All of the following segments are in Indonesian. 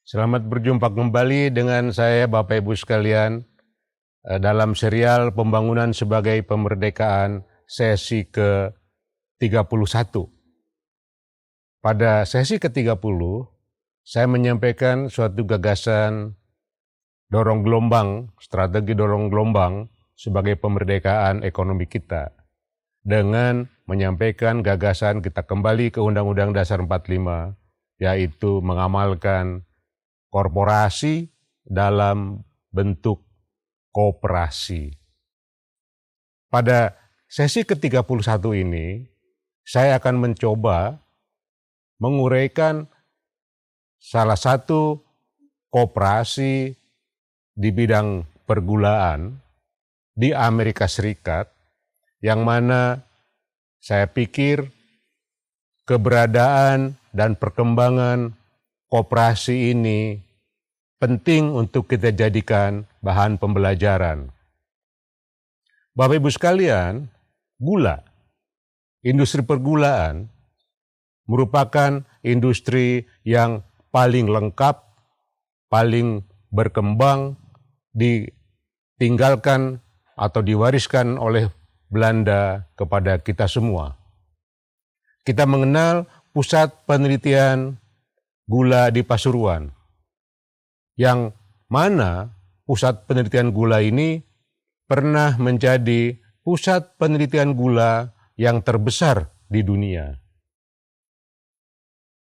Selamat berjumpa kembali dengan saya Bapak Ibu sekalian dalam serial Pembangunan sebagai Pemerdekaan sesi ke-31. Pada sesi ke-30, saya menyampaikan suatu gagasan strategi dorong gelombang sebagai pemerdekaan ekonomi kita. Dengan menyampaikan gagasan kita kembali ke Undang-Undang Dasar 45, yaitu mengamalkan korporasi dalam bentuk koperasi. Pada sesi ke-31 ini, saya akan mencoba menguraikan salah satu koperasi di bidang pergulaan di Amerika Serikat, yang mana saya pikir keberadaan dan perkembangan koperasi ini penting untuk kita jadikan bahan pembelajaran. Bapak Ibu sekalian, industri pergulaan merupakan industri yang paling lengkap, paling berkembang, ditinggalkan atau diwariskan oleh Belanda kepada kita semua. Kita mengenal pusat penelitian gula di Pasuruan, yang mana pusat penelitian gula ini pernah menjadi pusat penelitian gula yang terbesar di dunia.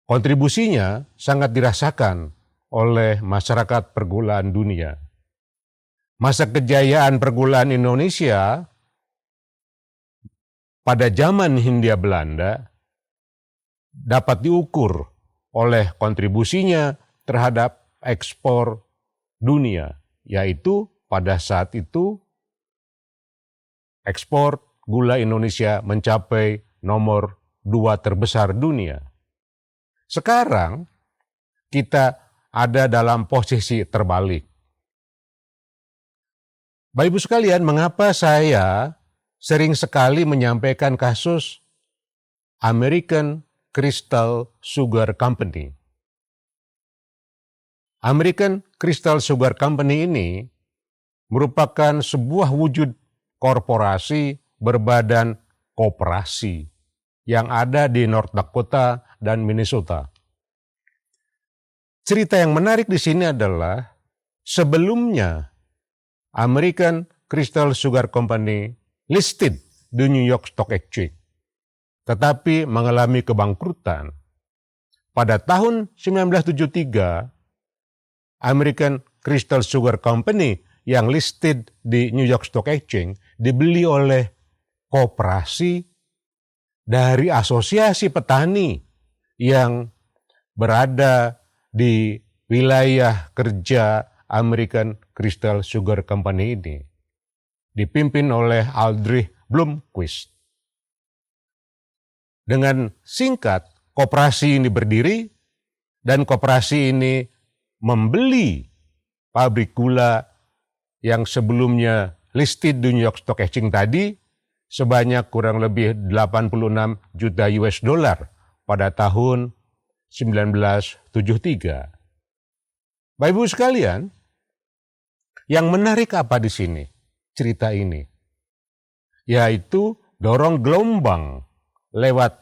Kontribusinya sangat dirasakan oleh masyarakat pergulaan dunia. Masa kejayaan pergulaan Indonesia pada zaman Hindia Belanda dapat diukur oleh kontribusinya terhadap ekspor dunia, yaitu pada saat itu ekspor gula Indonesia mencapai nomor 2 terbesar dunia. Sekarang kita ada dalam posisi terbalik. Bapak Ibu sekalian, mengapa saya sering sekali menyampaikan kasus American Crystal Sugar Company? American Crystal Sugar Company ini merupakan sebuah wujud korporasi berbadan koperasi yang ada di North Dakota dan Minnesota. Cerita yang menarik di sini adalah sebelumnya American Crystal Sugar Company listed di New York Stock Exchange, tetapi mengalami kebangkrutan. Pada tahun 1973, American Crystal Sugar Company yang listed di New York Stock Exchange dibeli oleh koperasi dari asosiasi petani yang berada di wilayah kerja American Crystal Sugar Company ini, dipimpin oleh Aldrich Blomquist. Dengan singkat, koperasi ini berdiri dan koperasi ini membeli pabrik gula yang sebelumnya listed di New York Stock Exchange tadi sebanyak kurang lebih 86 juta US dollar pada tahun 1973. Bapak Ibu sekalian, yang menarik apa di sini? Cerita ini, yaitu dorong gelombang lewat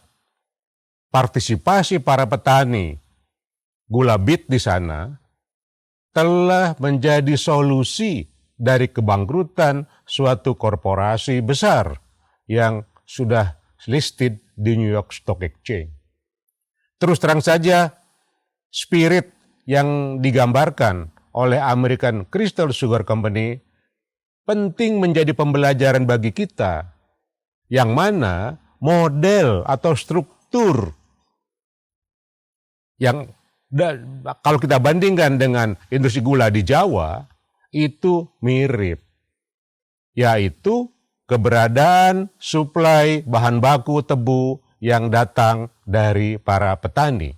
partisipasi para petani gula bit di sana telah menjadi solusi dari kebangkrutan suatu korporasi besar yang sudah listed di New York Stock Exchange. Terus terang saja, spirit yang digambarkan oleh American Crystal Sugar Company penting menjadi pembelajaran bagi kita, yang mana model atau struktur yang kalau kita bandingkan dengan industri gula di Jawa, itu mirip. Yaitu keberadaan suplai bahan baku tebu yang datang dari para petani.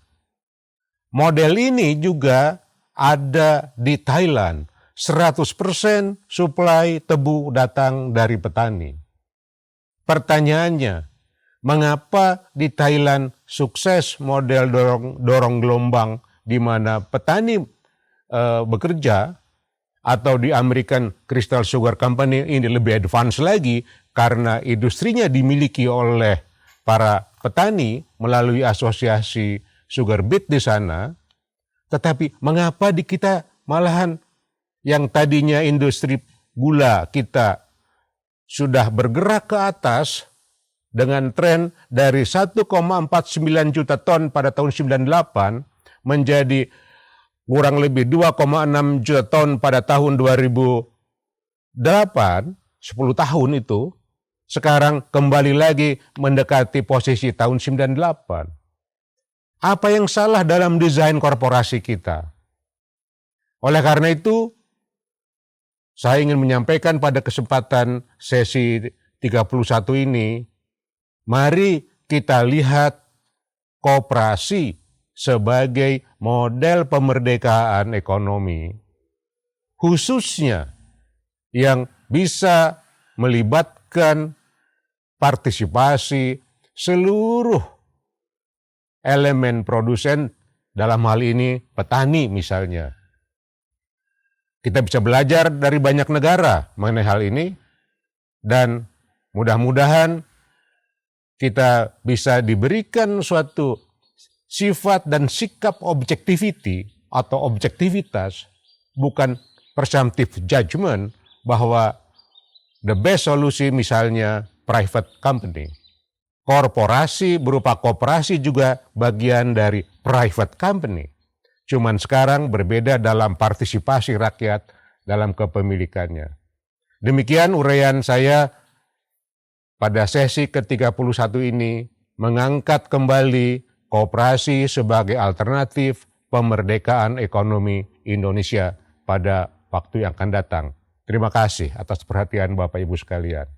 Model ini juga ada di Thailand. 100% suplai tebu datang dari petani. Pertanyaannya, mengapa di Thailand sukses model dorong gelombang di mana petani bekerja, atau di American Crystal Sugar Company ini lebih advance lagi karena industrinya dimiliki oleh para petani melalui asosiasi sugar beet di sana. Tetapi mengapa di kita malahan yang tadinya industri gula kita sudah bergerak ke atas dengan tren dari 1,49 juta ton pada tahun 98 menjadi kurang lebih 2,6 juta ton pada tahun 2008, 10 tahun itu, sekarang kembali lagi mendekati posisi tahun 98. Apa yang salah dalam desain korporasi kita? Oleh karena itu, saya ingin menyampaikan pada kesempatan sesi 31 ini, mari kita lihat koperasi sebagai model pemerdekaan ekonomi, khususnya yang bisa melibatkan partisipasi seluruh elemen produsen, dalam hal ini petani misalnya. Kita bisa belajar dari banyak negara mengenai hal ini, dan mudah-mudahan kita bisa diberikan suatu sifat dan sikap objectivity atau objektivitas, bukan presumptive judgment bahwa the best solusi misalnya private company. Korporasi berupa koperasi juga bagian dari private company. Cuman sekarang berbeda dalam partisipasi rakyat dalam kepemilikannya. Demikian uraian saya pada sesi ke-31 ini, mengangkat kembali koperasi sebagai alternatif pemerdekaan ekonomi Indonesia pada waktu yang akan datang. Terima kasih atas perhatian Bapak Ibu sekalian.